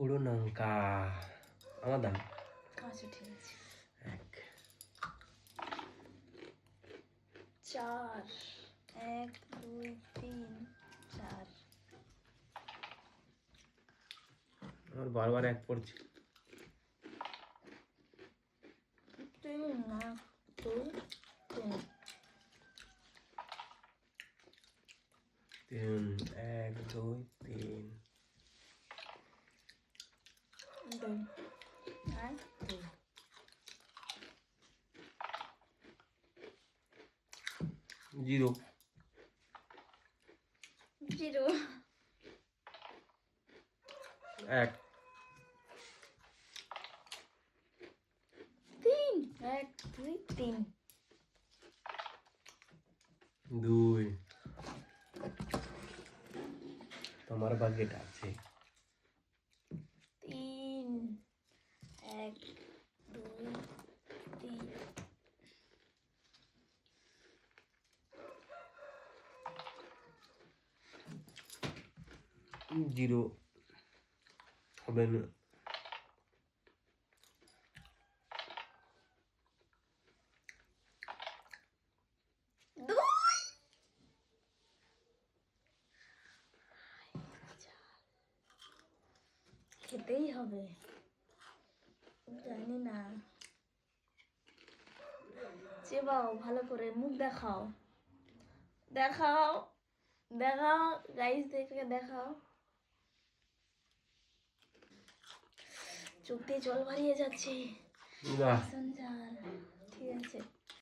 পুরো লঙ্কা আমার দাম। আচ্ছা ঠিক আছে। 1 4 1 2 3 4 আমার বারবার 1 পড়ছে। 3 1 2 3 3 1 2 3 2 আর 2 0 0 1 3 1 2 3 2 তোমার ভাগ্যটা আছে। 3 1 2 3 0 হবে না। খেতেই হবে, জানি না। চেবাও ভালো করে, মুখ দেখাও, দেখাও দেখাও গাইস, দেখে দেখাও। চোখ দিয়ে জল বাড়িয়ে যাচ্ছে। বাহ, ভীষণ ঝাল। ঠিক আছে।